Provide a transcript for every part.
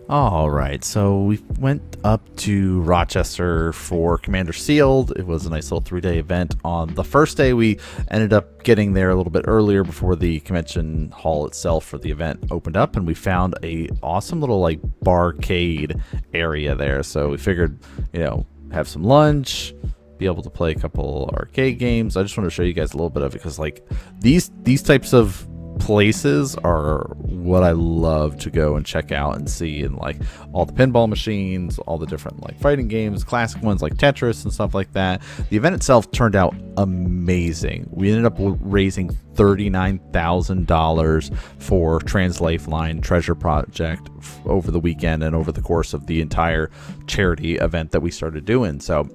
All right, so we went up to Rochester for Commander Sealed. It was a nice little 3-day event. On the first day, we ended up getting there a little bit earlier before the convention hall itself for the event opened up, and we found a awesome little like barcade area there. So we figured, have some lunch, be able to play a couple arcade games. I just want to show you guys a little bit of it because like these types of places are what I love to go and check out and see, and like all the pinball machines, all the different like fighting games, classic ones like Tetris and stuff like that. The event itself turned out amazing. We ended up raising $39,000 for Trans Lifeline Treasure Project over the weekend and over the course of the entire charity event that we started doing. So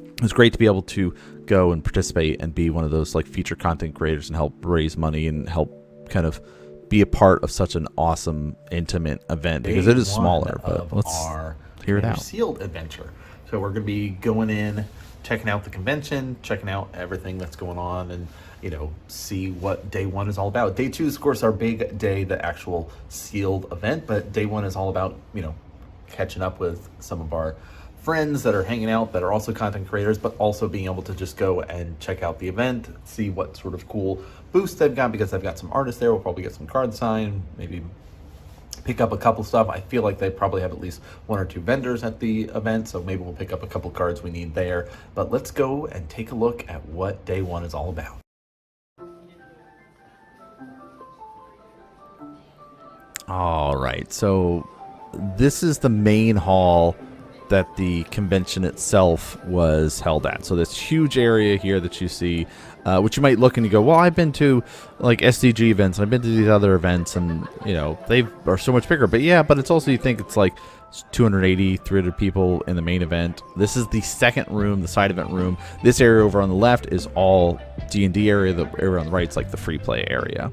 it was great to be able to go and participate and be one of those like feature content creators and help raise money and help kind of be a part of such an awesome, intimate event because it is smaller. But let's hear it out. Sealed adventure. So we're going to be going in, checking out the convention, checking out everything that's going on, and see what day one is all about. Day two is, of course, our big day, the actual sealed event. But day one is all about catching up with some of our friends that are hanging out that are also content creators, but also being able to just go and check out the event, see what sort of cool boosts they've got, because they've got some artists there. We'll probably get some card signed, maybe pick up a couple stuff. I feel like they probably have at least 1 or 2 vendors at the event, so maybe we'll pick up a couple cards we need there. But let's go and take a look at what day one is all about. All right, so this is the main hall that the convention itself was held at. So this huge area here that you see, which you might look and you go, well, I've been to like SDG events, and I've been to these other events, and they are so much bigger. But yeah, but it's also, you think it's like 280, 300 people in the main event. This is the second room, the side event room. This area over on the left is all D&D area. The area on the right is like the free play area.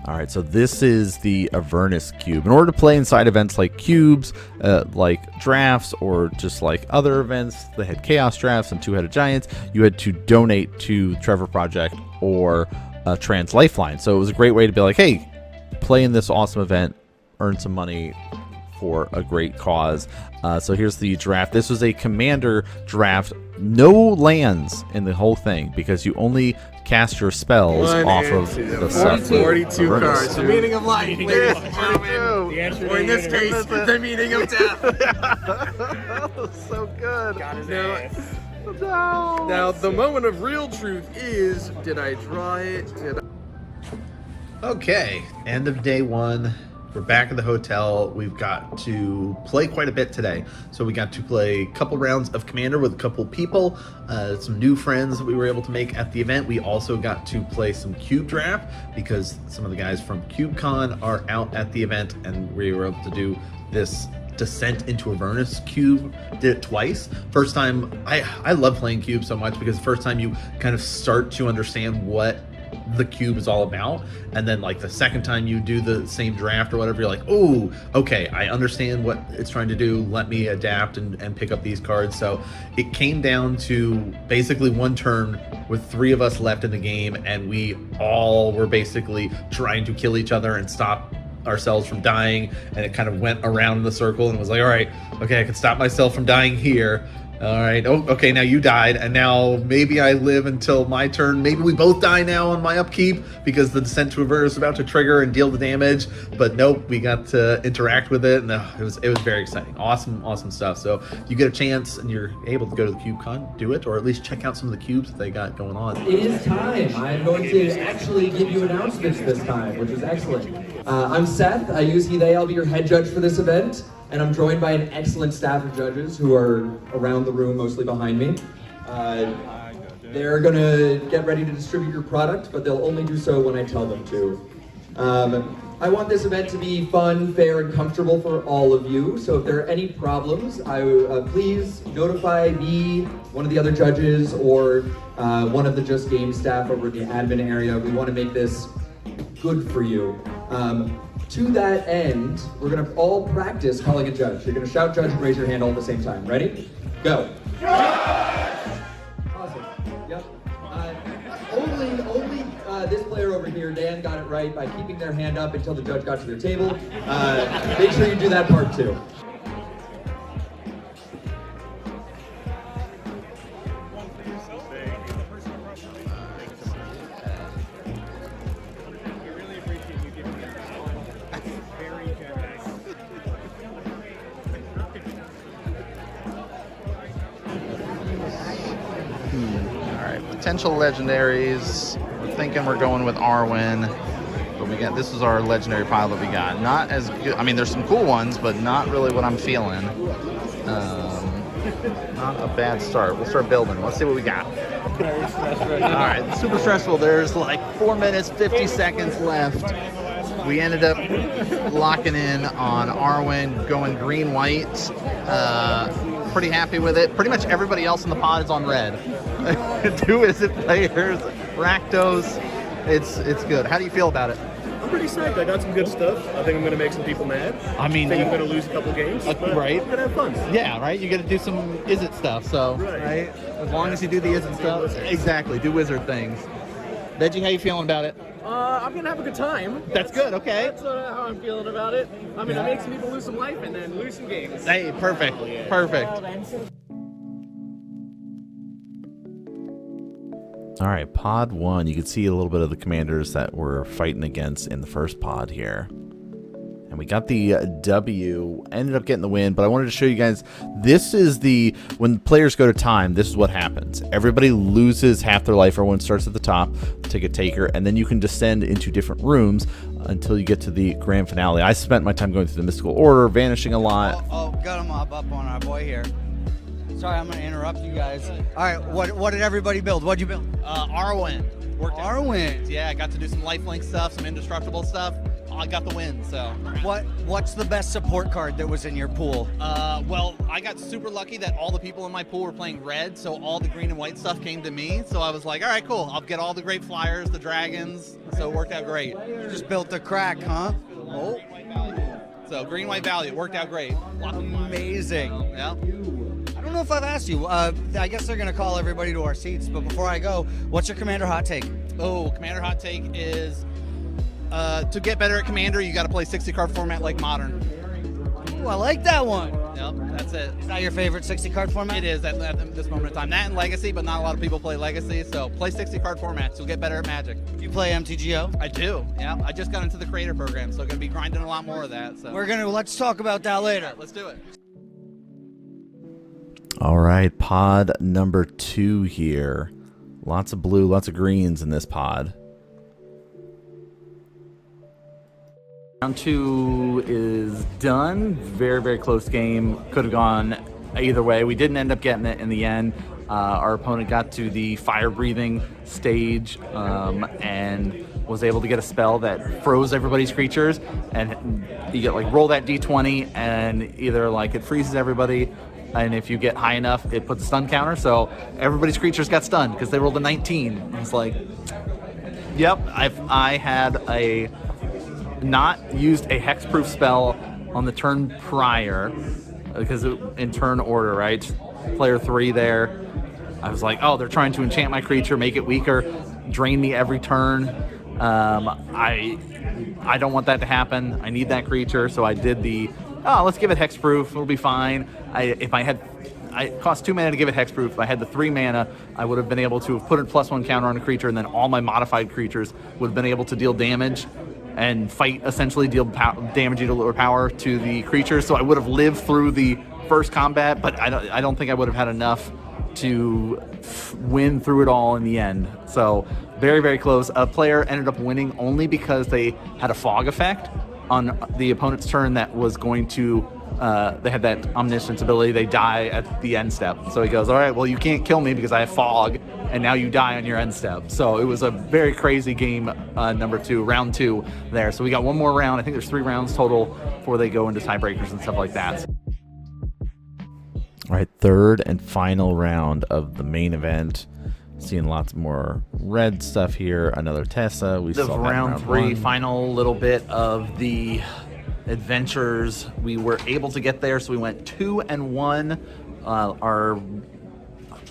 All right, so this is the Avernus Cube. In order to play inside events like cubes, like drafts, or just like other events, they had chaos drafts and two-headed giants, you had to donate to Trevor Project or Trans Lifeline. So it was a great way to be like, hey, play in this awesome event, earn some money for a great cause. So here's the draft. This was a commander draft. No lands in the whole thing because you only cast your spells off of the stuff. 42 cards. The meaning of life. Or in this case, the meaning of death. So good. Got his ass. No. Now, the moment of real truth is, did I draw it? Okay, end of day one. We're back at the hotel. We've got to play quite a bit today. So we got to play a couple rounds of Commander with a couple people, some new friends that we were able to make at the event. We also got to play some Cube Draft because some of the guys from CubeCon are out at the event, and we were able to do this Descent into Avernus Cube. Did it twice. First time, I love playing Cube so much because the first time you kind of start to understand what the cube is all about, and then like the second time you do the same draft or whatever, you're like, oh, okay, I understand what it's trying to do, let me adapt and pick up these cards. So it came down to basically one turn with 3 of us left in the game, and we all were basically trying to kill each other and stop ourselves from dying, and it kind of went around in the circle and was like, all right, okay, I can stop myself from dying here. All right. Oh, okay. Now you died, and now maybe I live until my turn. Maybe we both die now on my upkeep because the Descent to Avernus is about to trigger and deal the damage. But nope, we got to interact with it, and it was very exciting. Awesome stuff. So you get a chance and you're able to go to the CubeCon, do it, or at least check out some of the cubes that they got going on. It is time. I'm going to actually give you announcements this time, which is excellent. I'm Seth. I use he, they. I'll be your head judge for this event. And I'm joined by an excellent staff of judges who are around the room, mostly behind me. They're going to get ready to distribute your product, but they'll only do so when I tell them to. I want this event to be fun, fair, and comfortable for all of you. So if there are any problems, please notify me, one of the other judges, or one of the Just Game staff over in the admin area. We want to make this good for you. To that end, we're going to all practice calling a judge. You're going to shout judge and raise your hand all at the same time. Ready? Go. Judge! Awesome. Yep. Only this player over here, Dan, got it right by keeping their hand up until the judge got to their table. Make sure you do that part too. Potential legendaries. We're thinking we're going with Arwen, but this is our legendary pile that we got. Not as good. I mean, there's some cool ones, but not really what I'm feeling. Not a bad start. We'll start building. Let's see what we got. All right, super stressful. There's like 4 minutes, 50 seconds left. We ended up locking in on Arwen, going green-white. Pretty happy with it. Pretty much everybody else in the pod is on red. 2 Wizard players, Rakdos. It's good. How do you feel about it? I'm pretty psyched. I got some good stuff. I think I'm going to make some people mad. I mean, I'm going to lose a couple games. But right. I'm going to have fun. Yeah, right? You got to do some Izzet stuff, so. Right. As long as you do the Izzet stuff. Exactly. Do wizard things. Veggie, how you feeling about it? I'm going to have a good time. That's good, okay. That's how I'm feeling about it. I'm going to make some people lose some life and then lose some games. Hey, perfect. Yeah. Perfect. All right, pod 1. You can see a little bit of the commanders that we're fighting against in the first pod here. And we got the W, ended up getting the win, but I wanted to show you guys, this is when players go to time, this is what happens. Everybody loses half their life. Everyone starts at the top, ticket taker, and then you can descend into different rooms until you get to the grand finale. I spent my time going through the mystical order, vanishing a lot. Oh, got a mob up on our boy here. Sorry, I'm going to interrupt you guys. All right, what did everybody build? What'd you build? Arwen. Arwen. Yeah, I got to do some lifelink stuff, some indestructible stuff. I got the win, so. What's the best support card that was in your pool? Well, I got super lucky that all the people in my pool were playing red, so all the green and white stuff came to me. So I was like, all right, cool. I'll get all the great flyers, the dragons. So it worked out great. You just built the crack, huh? Oh. So green, white value. It worked out great. Amazing. Yeah. I don't know if I've asked you. I guess they're going to call everybody to our seats, but before I go, what's your Commander hot take? Oh, Commander hot take is to get better at Commander, you got to play 60-card format like Modern. Ooh, I like that one. Yep, that's it. Is that your favorite 60-card format? It is at this moment in time. That and Legacy, but not a lot of people play Legacy, so play 60-card formats. You'll get better at Magic. You play MTGO? I do, yeah. I just got into the creator program, so I'm going to be grinding a lot more of that. So Let's talk about that later. Let's do it. All right, pod number 2 here. Lots of blue, lots of greens in this pod. Round 2 is done. Very, very close game. Could have gone either way. We didn't end up getting it in the end. Our opponent got to the fire-breathing stage and was able to get a spell that froze everybody's creatures. And you get roll that d20, and either it freezes everybody, and if you get high enough, it puts a stun counter. So everybody's creatures got stunned because they rolled a 19. It's like, yep, I had not used a hexproof spell on the turn prior because in turn order, right? Player 3 there. I was like, oh, they're trying to enchant my creature, make it weaker, drain me every turn. I don't want that to happen. I need that creature, so I did let's give it hexproof. It'll be fine. It cost 2 mana to give it hexproof. If I had the 3 mana, I would have been able to have put a +1 counter on a creature, and then all my modified creatures would have been able to deal damage and fight, essentially deal damage equal or power to the creature. So I would have lived through the first combat, but I don't think I would have had enough to win through it all in the end. So very, very close. A player ended up winning only because they had a fog effect on the opponent's turn that was going to they had that omniscience ability. They die at the end step. So he goes, all right, well, you can't kill me because I have fog, and now you die on your end step. So it was a very crazy game, number 2, round 2 there. So we got one more round. I think there's 3 rounds total before they go into tiebreakers and stuff like that. All right, third and final round of the main event. Seeing lots more red stuff here. Another Tessa. We saw round 3, final little bit of the adventures. We were able to get there, so we went 2-1. Our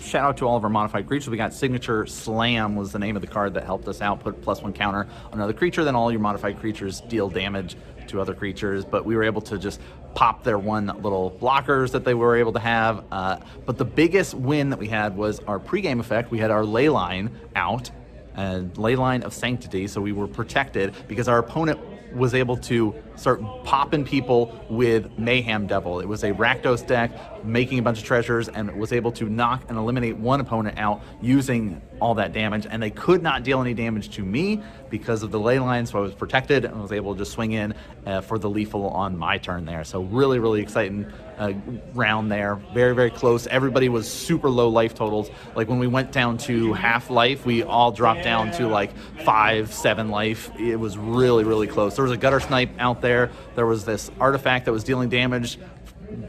shout out to all of our modified creatures. We got Signature Slam was the name of the card that helped us out, put +1 counter on another creature. Then all your modified creatures deal damage to other creatures, but we were able to just pop their one little blockers that they were able to have. But the biggest win that we had was our pregame effect. We had our Leyline out, and Leyline of Sanctity, so we were protected because our opponent was able to start popping people with Mayhem Devil. It was a Rakdos deck making a bunch of treasures, and it was able to knock and eliminate one opponent out using all that damage, and they could not deal any damage to me because of the ley line, so I was protected and was able to just swing in for the lethal on my turn there. So really, really exciting round there. Very, very close. Everybody was super low life totals. Like when we went down to half life, we all dropped down to like 5, 7 life. It was really, really close. There was a Gutter Snipe out there. There was this artifact that was dealing damage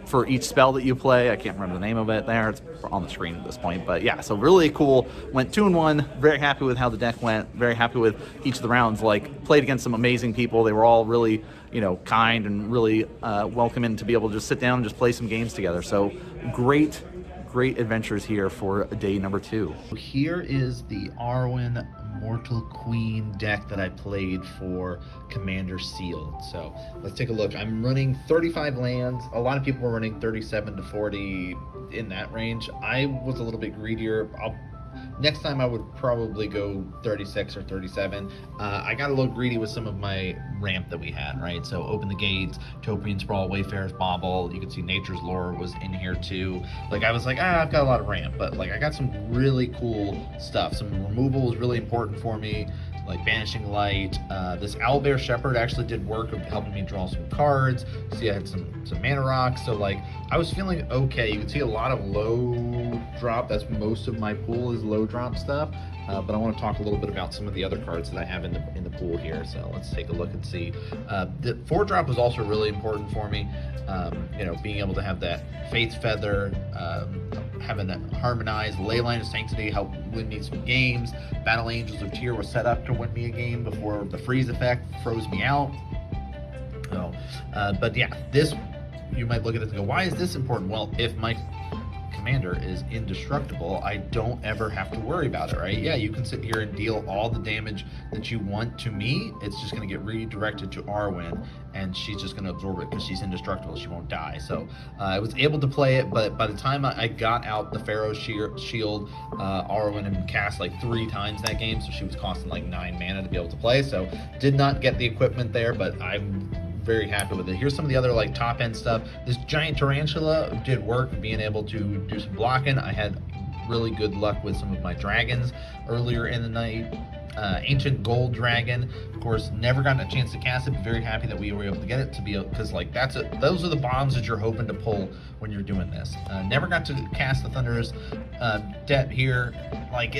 for each spell that you play. I can't remember the name of it there. It's on the screen at this point. But yeah, so really cool. Went 2-1. Very happy with how the deck went. Very happy with each of the rounds. Like, played against some amazing people. They were all really, you know, kind and really welcoming to be able to just sit down and just play some games together. So great adventures here for day number 2. Here is the Arwen Mortal Queen deck that I played for Commander Sealed. So let's take a look. I'm running 35 lands. A lot of people are running 37 to 40, in that range. I was a little bit greedier. Next time I would probably go 36 or 37. I got a little greedy with some of my ramp that we had, right? So Open the Gates, Topian Sprawl, Wayfarer's Bauble. You can see Nature's Lore was in here too. Like, I was like, I've got a lot of ramp, but like I got some really cool stuff. Some removal was really important for me, like Banishing Light. This Owlbear Shepherd actually did work of helping me draw some cards. See, I had some mana rocks, so like I was feeling okay. You can see a lot of low drop. That's most of my pool is low drop stuff. But I want to talk a little bit about some of the other cards that I have in the pool here. So let's take a look and see. The 4-drop was also really important for me. You know, being able to have that Faith Feather, having that Harmonized, Leyline of Sanctity help win me some games. Battle Angels of Tyr was set up to win me a game before the freeze effect froze me out. So, but yeah, this, you might look at it and go, why is this important? Well, if my commander is indestructible, I don't ever have to worry about it, right? Yeah, you can sit here and deal all the damage that you want to me. It's just going to get redirected to Arwen, and she's just going to absorb it because she's indestructible. She won't die. So I was able to play it, but by the time I got out the Pharaoh's Shield, Arwen had cast like 3 times that game, so she was costing like 9 mana to be able to play. So did not get the equipment there, but I'm very happy with it. Here's some of the other like top end stuff. This giant tarantula did work, being able to do some blocking. I had really good luck with some of my dragons earlier in the night. Ancient Gold Dragon, of course, never gotten a chance to cast it, but very happy that we were able to get it to be, because like those are the bombs that you're hoping to pull when you're doing this. Never got to cast the Thunderous Debt here. Like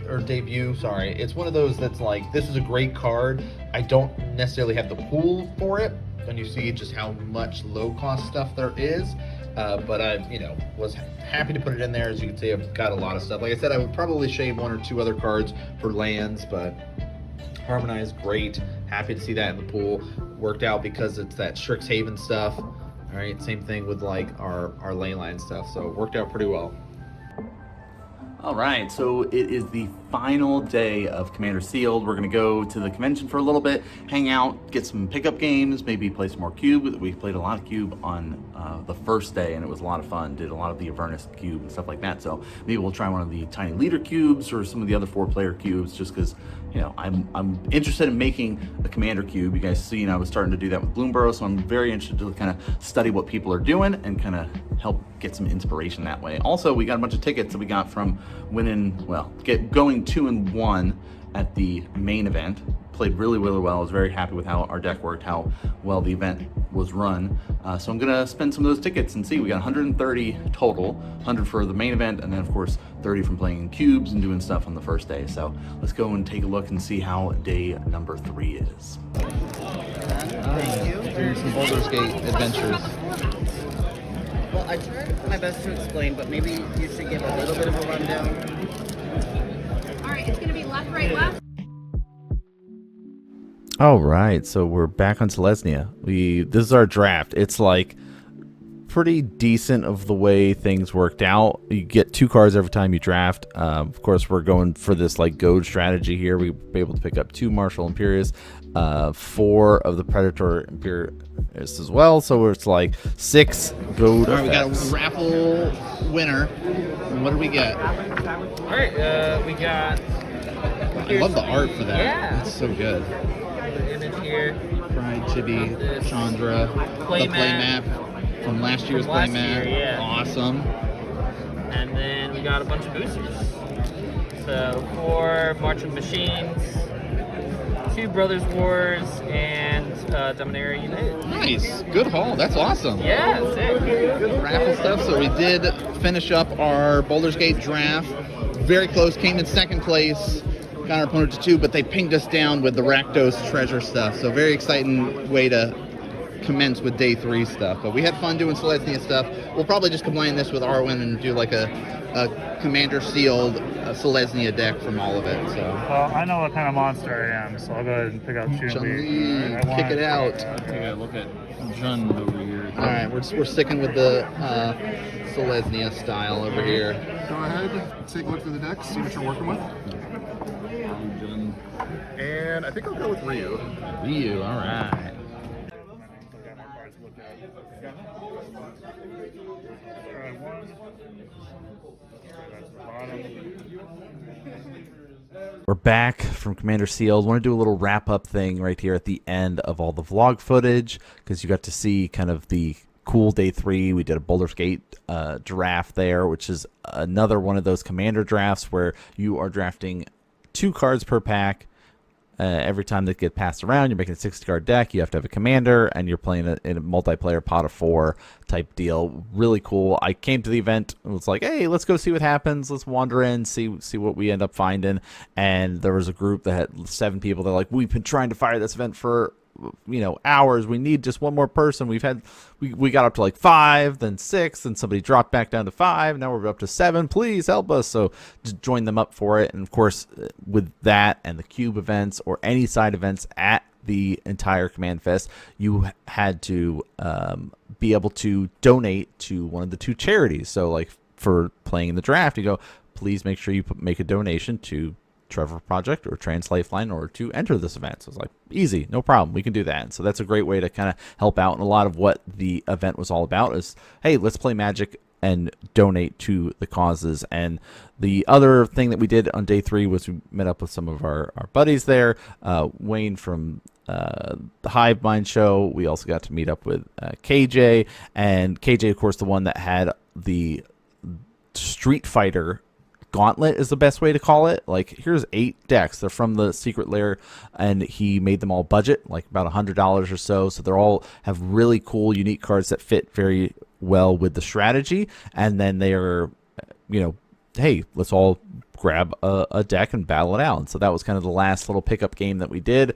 or debut, sorry. It's one of those that's like, this is a great card. I don't necessarily have the pool for it, and you see just how much low cost stuff there is. But I, was happy to put it in there. As you can see, I've got a lot of stuff. Like I said, I would probably shave 1 or 2 other cards for lands, but Harmonized, great. Happy to see that in the pool. Worked out because it's that Strixhaven stuff. All right, same thing with like our Leyline stuff. So it worked out pretty well. All right, so it is the final day of Commander Sealed. We're gonna go to the convention for a little bit, hang out, get some pickup games, maybe play some more Cube. We played a lot of Cube on the first day, and it was a lot of fun. Did a lot of the Avernus Cube and stuff like that. So maybe we'll try one of the Tiny Leader Cubes or some of the other 4-player cubes, just because I'm interested in making a Commander Cube. You guys seen I was starting to do that with Bloomborough, so I'm very interested to kind of study what people are doing and kind of help get some inspiration that way. Also, we got a bunch of tickets that we got from winning, going 2-1 at the main event. Played really, really well. I was very happy with how our deck worked, how well the event was run. So I'm gonna spend some of those tickets and see. We got 130 total, 100 for the main event, and then of course 30 from playing cubes and doing stuff on the first day. So let's go and take a look and see how day number 3 is. Thank you. Here's some Baldur's Gate adventures. Well, I tried my best to explain, but maybe you should give a little bit of a rundown. All right, it's going to be left, right, left. All right, so we're back on Selesnya. This is our draft. It's like pretty decent of the way things worked out. You get 2 cards every time you draft. Of course, we're going for this like goad strategy here. We were able to pick up 2 Martial Imperius, 4 of the Predator Imperius as well. So it's like 6 goad. All right, we got effects. a raffle winner. And what did we get? All right, we got. I love the art for that. Yeah. It's so good. The image here. Pride, Chibi, Chandra, Play the play map from last year's play last map. year, yeah. Awesome. And then we got a bunch of boosters. So 4 March of Machines, 2 Brothers Wars, and Dominaria United. Nice. Good haul. That's awesome. Yeah, sick. Good raffle stuff. So we did finish up our Baldur's Gate draft. Very close. Came in 2nd place. Got our opponent to 2, but they pinged us down with the Rakdos treasure stuff. So very exciting way to commence with day 3 stuff. But we had fun doing Selesnya stuff. We'll probably just combine this with Arwen and do like a Commander sealed Selesnya deck from all of it. So. Well, I know what kind of monster I am, so I'll go ahead and pick out Chun-Li, kick it out. Take a look at Jun over here. All right, we're sticking with the Selesnya style over here. Go ahead, take a look through the deck, see what you're working with. And I think I'll go with Ryu. Ryu, all right. We're back from Commander Sealed. Want to do a little wrap-up thing right here at the end of all the vlog footage, because you got to see kind of the cool day 3. We did a Baldur's Gate draft there, which is another one of those commander drafts where you are drafting 2 cards per pack. Every time that get passed around, you're making a 60-card deck. You have to have a commander, and you're playing in a multiplayer pot of 4 type deal. Really cool. I came to the event and was like, hey, let's go see what happens. Let's wander in, see what we end up finding. And there was a group that had 7 people. They're like, we've been trying to fire this event for hours. We need just one more person. We got up to like 5, then 6, then somebody dropped back down to 5. Now we're up to 7. Please help us. So just join them up for it. And of course, with that and the cube events or any side events at the entire Command Fest, you had to be able to donate to one of the 2 charities. So like for playing in the draft, you go, please make sure you make a donation to Trevor Project or Trans Lifeline or to enter this event. So it's like, easy, no problem, we can do that. And so that's a great way to kind of help out. And a lot of what the event was all about is, hey, let's play Magic and donate to the causes. And the other thing that we did on day 3 was we met up with some of our buddies there. Wayne from the Hive Mind show. We also got to meet up with KJ, and KJ, of course, the one that had the Street Fighter Gauntlet is the best way to call it. Like, here's 8 decks. They're from the secret lair, and he made them all budget, like about $100 or so. So they're all have really cool, unique cards that fit very well with the strategy. And then they are, hey, let's all grab a deck and battle it out. And so that was kind of the last little pickup game that we did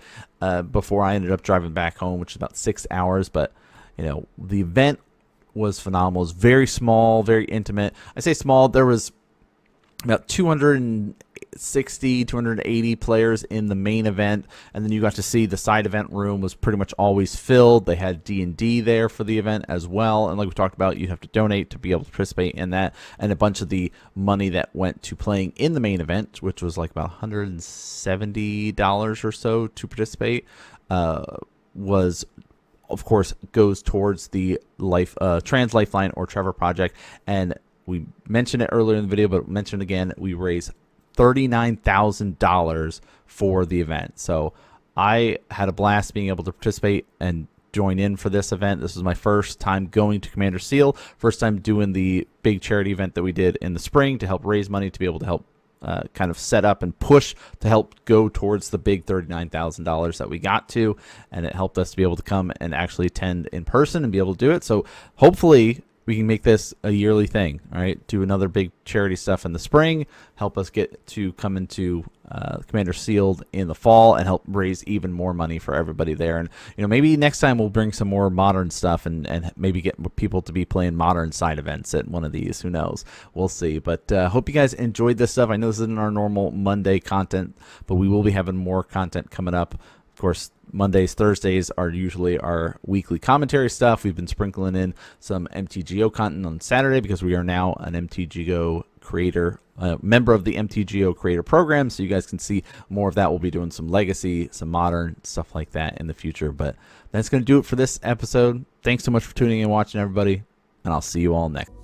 before I ended up driving back home, which is about 6 hours. But the event was phenomenal. It was very small, very intimate. I say small. There was about 260, 280 players in the main event, and then you got to see the side event room was pretty much always filled. They had D&D there for the event as well, and like we talked about, you have to donate to be able to participate in that, and a bunch of the money that went to playing in the main event, which was like about $170 or so to participate, was, of course, goes towards the Trans Lifeline or Trevor Project. And we mentioned it earlier in the video, but mentioned again, we raised $39,000 for the event. So I had a blast being able to participate and join in for this event. This was my first time going to Commander Seal, first time doing the big charity event that we did in the spring to help raise money to be able to help kind of set up and push to help go towards the big $39,000 that we got to. And it helped us to be able to come and actually attend in person and be able to do it. So hopefully we can make this a yearly thing, all right? Do another big charity stuff in the spring, help us get to come into Commander Sealed in the fall, and help raise even more money for everybody there. And maybe next time we'll bring some more modern stuff and maybe get people to be playing modern side events at one of these. Who knows? We'll see. But hope you guys enjoyed this stuff. I know this isn't our normal Monday content, but we will be having more content coming up Of course, Mondays, Thursdays are usually our weekly commentary stuff. We've been sprinkling in some MTGO content on Saturday because we are now an MTGO creator, member of the MTGO creator program. So you guys can see more of that. We'll be doing some legacy, some modern stuff like that in the future. But that's going to do it for this episode. Thanks so much for tuning in and watching, everybody. And I'll see you all next.